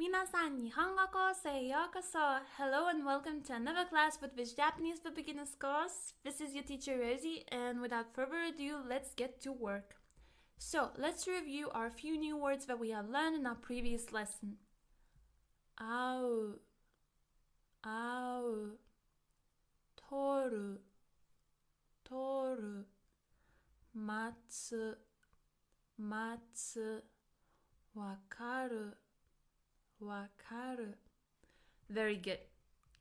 Minasan, Nihongo Kosei Yokoso. Hello and welcome to another class with Japanese for Beginners course. This is your teacher Rosie, and without further ado, let's get to work. So, let's review our few new words that we have learned in our previous lesson. Au, au, toru, toru, matsu, matsu, wakaru, wakaru. Very good.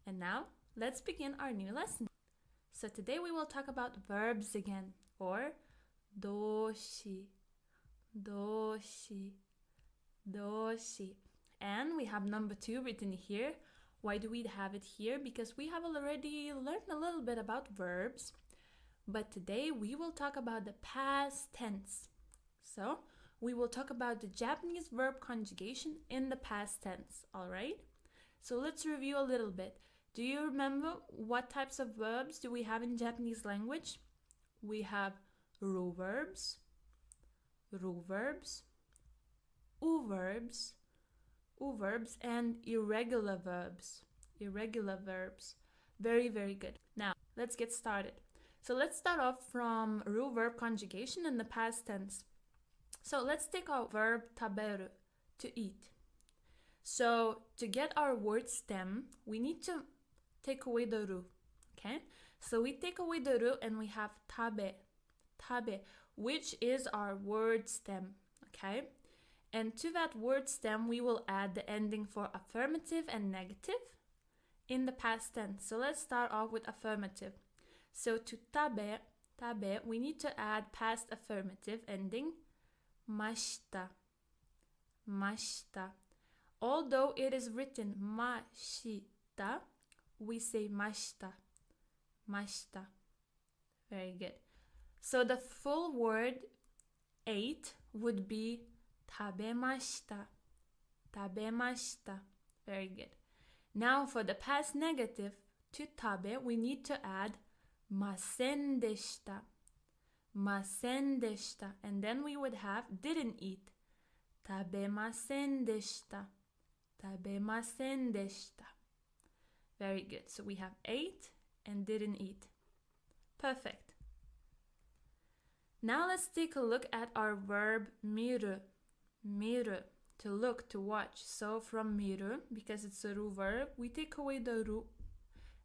And now, let's begin our new lesson. So today we will talk about verbs again, or doshi, doshi, doshi. And we have number 2 written here. Why do we have it here? Because we have already learned a little bit about verbs, but today we will talk about the past tense. So we will talk about the Japanese verb conjugation in the past tense, alright? So let's review a little bit. Do you remember what types of verbs do we have in Japanese language? We have ru verbs, u verbs, and irregular verbs. Irregular verbs. Very, very good. Now, let's get started. So let's start off from ru verb conjugation in the past tense. So let's take our verb taberu, to eat. So to get our word stem, we need to take away the ru, okay? So we take away the ru and we have tabe, which is our word stem, okay? And to that word stem, we will add the ending for affirmative and negative in the past tense. So let's start off with affirmative. So to tabe, we need to add past affirmative ending mashita, mashita. Although it is written mashita, we say mashita, mashita. Very good. So the full word ate would be tabemashita, tabemashita. Very good. Now for the past negative, to tabe, we need to add masen deshita, masen deshita, and then we would have didn't eat, tabemasen deshita, tabemasen deshita. Very good. So we have ate and didn't eat. Perfect. Now let's take a look at our verb miru, miru, to look, to watch. So from miru, because it's a ru verb, we take away the ru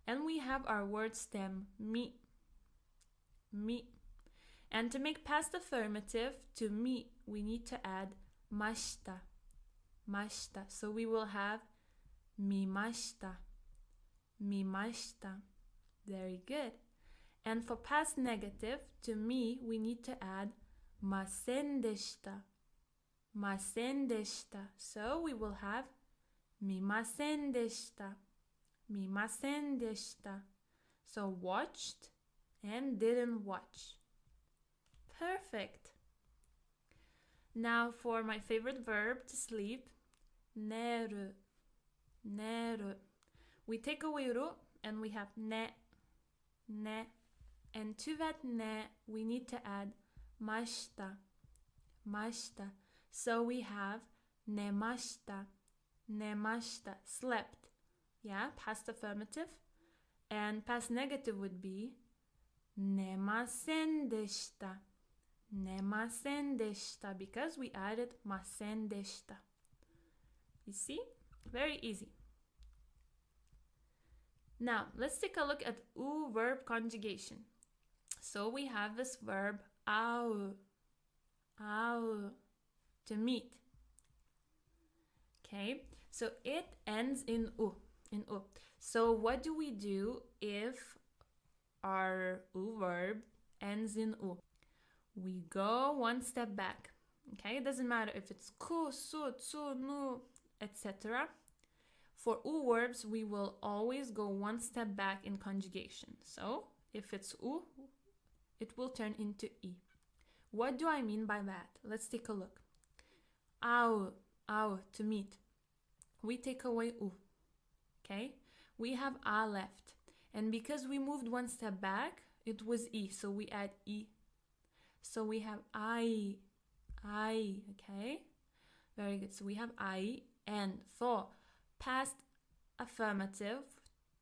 and we have our word stem mi, mi. And to make past affirmative to mi, we need to add mashita, mashita. So we will have mimashita, mimashita. Very good. And for past negative to mi, we need to add masen deshita, masen deshita. So we will have mimasen deshita, mimasen deshita. So watched and didn't watch. Perfect. Now for my favorite verb, to sleep, neru, neru. We take away ru and we have ne, ne. And to that ne, we need to add mashita, mashita. So we have nemashita, nemashita, slept. Yeah, past affirmative. And past negative would be nemasen deshita, nemasen deshita, because we added masen deshita. You see? Very easy. Now, let's take a look at u verb conjugation. So we have this verb au, au, to meet. Okay, so it ends in u, in u. So what do we do if our u verb ends in u? We go one step back. Okay, it doesn't matter if it's ku, su, tsu, nu, etc. For u verbs, we will always go one step back in conjugation. So if it's u, it will turn into i. What do I mean by that? Let's take a look. Au, to meet. We take away u. Okay? We have a left. And because we moved one step back, it was i. So we add i. So we have I, okay? Very good. So we have I And for past affirmative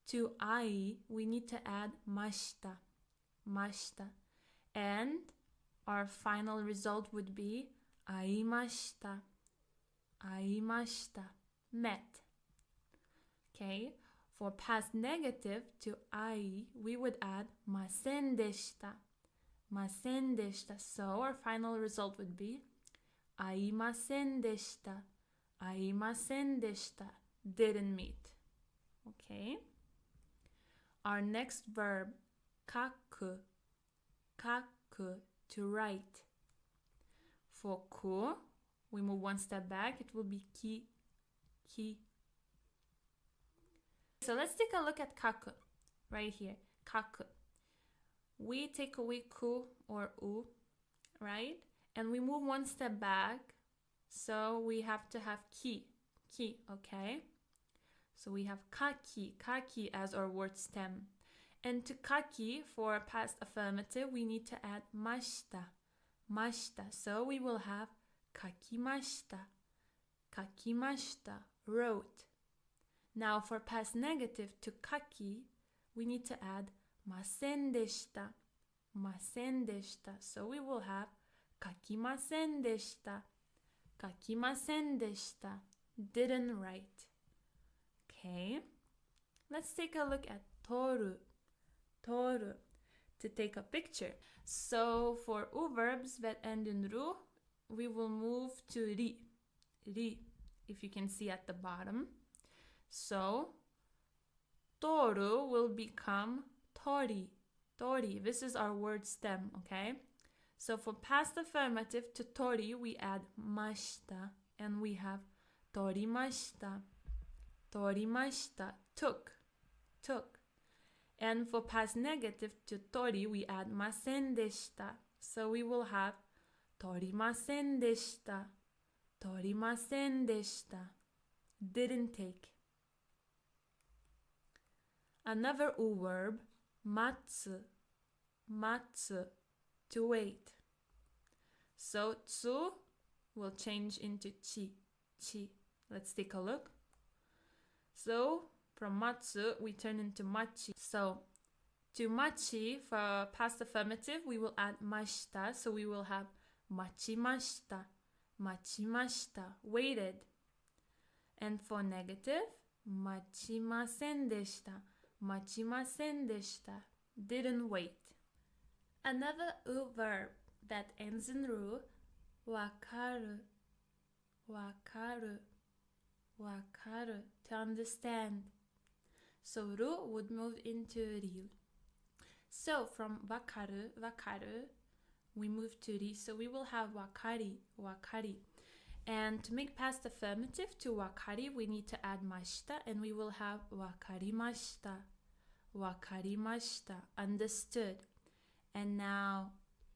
to ai, we need to add mashita, mashita. And our final result would be aimashita, aimashita, met. Okay, for past negative to ai, we would add masen deshita, masen deshita. So our final result would be aimasen deshita, aimasen deshita, didn't meet. Okay, our next verb, kaku, kaku, to write. For ku, we move one step back, it will be ki, ki. So let's take a look at kaku right here, kaku. We take away ku or u, right? And we move one step back, so we have to have ki, ki, okay? So we have kaki, kaki as our word stem. And to kaki, for past affirmative, we need to add mashita, mashita. So we will have kakimashita, kakimashita, wrote. Now for past negative to kaki, we need to add masen deshita, masen deshita. So we will have kakimasen deshita, kakimasen deshita, didn't write. Okay, let's take a look at toru, toru, to take a picture. So for u verbs that end in ru, we will move to ri, ri, if you can see at the bottom. So toru will become tori, tori. This is our word stem, okay? So for past affirmative to tori, we add mashita, and we have torimashita, torimashita, took, took. And for past negative to tori, we add masen deshita. So we will have torimasen deshita, torimasen deshita, didn't take. Another u verb, matsu, matsu, to wait. So tsu will change into chi, chi. Let's take a look. So from matsu, we turn into machi. So to machi, for past affirmative, we will add mashita. So we will have machimashita, machimashita, waited. And for negative, machimasen deshita, machimasen deshita, didn't wait. Another u verb that ends in ru, wakaru, wakaru, wakaru, to understand. So ru would move into ri. So from wakaru, wakaru, we move to ri. So we will have wakari, wakari. And to make past affirmative to wakari, we need to add mashita, and we will have wakarimashita, wakarimashita, understood. And now,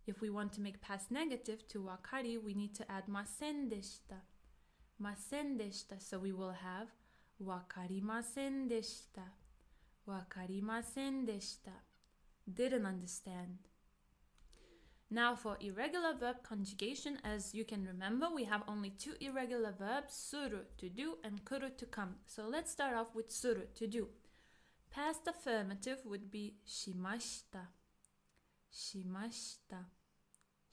if we want to make past negative to wakari, we need to add masen deshita, masen deshita. So we will have wakarimasen deshita, wakarimasen deshita, didn't understand. Now for irregular verb conjugation, as you can remember, we have only two irregular verbs, suru, to do, and kuru, to come. So let's start off with suru, to do. Past affirmative would be shimashita, shimashita,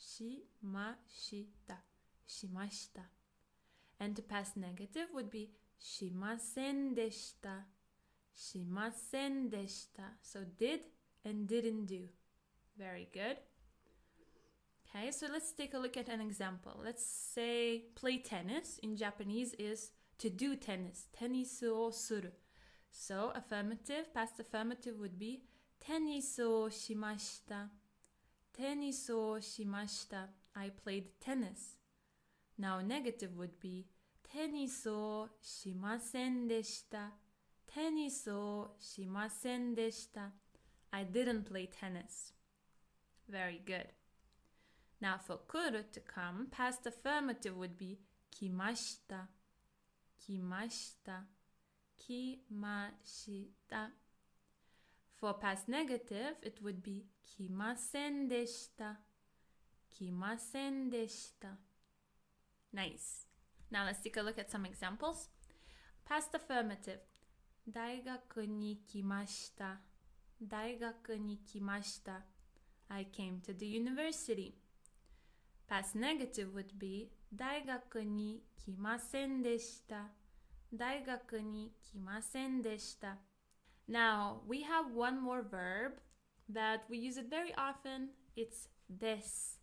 shimashita, shimashita. And to past negative would be shimasen deshita, shimasen deshita. So did and didn't do. Very good. Okay, so let's take a look at an example. Let's say play tennis. In Japanese is to do tennis, tennisu o suru. So affirmative, past affirmative would be tennisu o shimashita, tennisu o shimashita. I played tennis. Now negative would be tennisu o shimasen deshita, tennisu o shimasen deshita. I didn't play tennis. Very good. Now for kuru, to come, past affirmative would be kimashita, kimashita, kimashita. For past negative, it would be kimasen deshita, kimasen deshita. Nice. Now let's take a look at some examples. Past affirmative. 大学に来ました。大学に来ました。I came to the university. Past negative would be 大学に来ませんでした。大学に来ませんでした。Now, we have one more verb that we use it very often. It's this.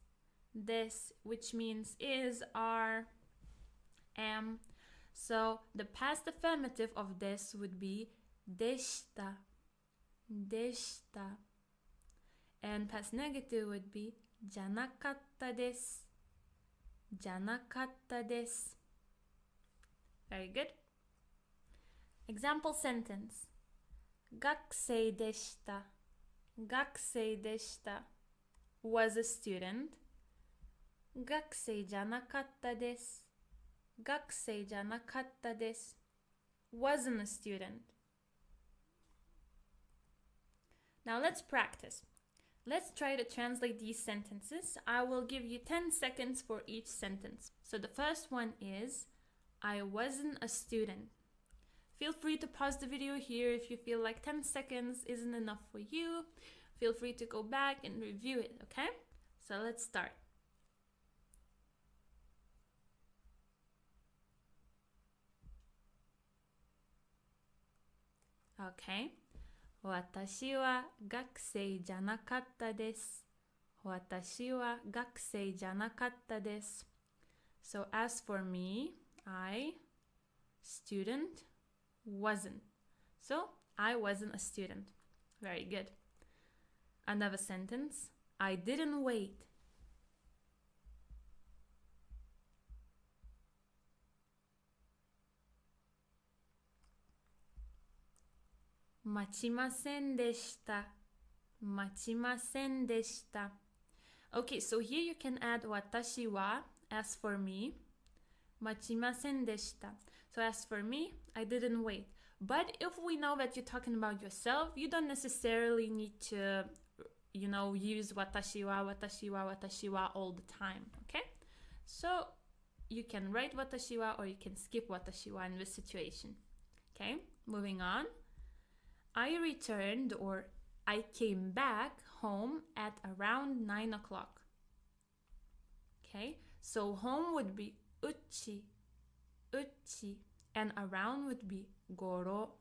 This, which means is, are, am. So the past affirmative of this would be でした。でした。And past negative would be じゃなかったです。じゃなかったです。Very good. Example sentence. 学生でした。学生でした。Was a student. 学生じゃなかったです。学生じゃなかったです。Wasn't a student. Now let's practice. Let's try to translate these sentences. I will give you 10 seconds for each sentence. So the first one is, I wasn't a student. Feel free to pause the video here if you feel like 10 seconds isn't enough for you. Feel free to go back and review it, okay? So let's start. Okay. 私は学生じゃなかったです。私は学生じゃなかったです。So as for me, I, student, wasn't. So I wasn't a student. Very good. Another sentence. I didn't wait. "待ちませんでした」「待ちませんでした」 Okay, so here you can add 私は as for me 待ちませんでした So as for me, I didn't wait. But if we know that you're talking about yourself, you don't necessarily need to, use 私は all the time, okay? So you can write 私は or you can skip 私は in this situation. Okay, moving on. I returned or I came back home at around 9 o'clock. Okay, so home would be うち and around would be ごろ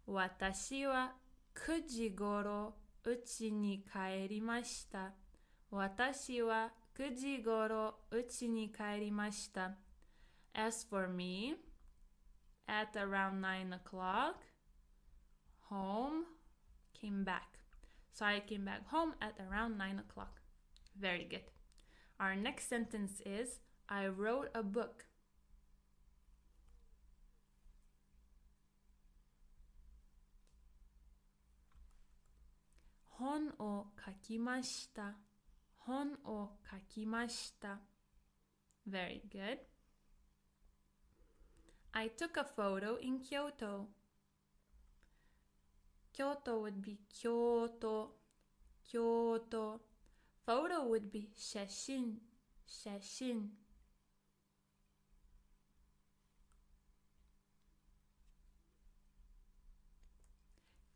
私は9時ごろうちに帰りました。私は9時ごろうちに帰りました。As for me, at around 9 o'clock, home, came back. So I came back home at around 9 o'clock. Very good. Our next sentence is, I wrote a book. "本を書きました」「本を書きました」 Very good. I took a photo in Kyoto. Kyoto would be 京都 Photo would be 写真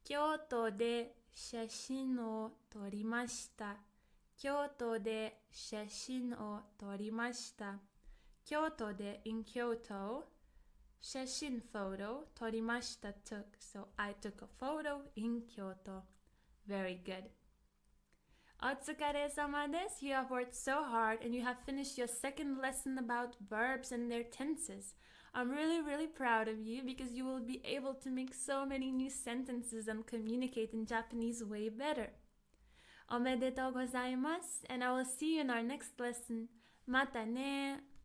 京都で写真を撮りました。京都で写真を撮りました。京都で in Kyoto 写真 photo 撮りました took. So I took a photo in Kyoto. Very good. お疲れ様です。You have worked so hard and you have finished your second lesson about verbs and their tenses. I'm really, really proud of you because you will be able to make so many new sentences and communicate in Japanese way better. おめでとうございます。And I will see you in our next lesson. またね。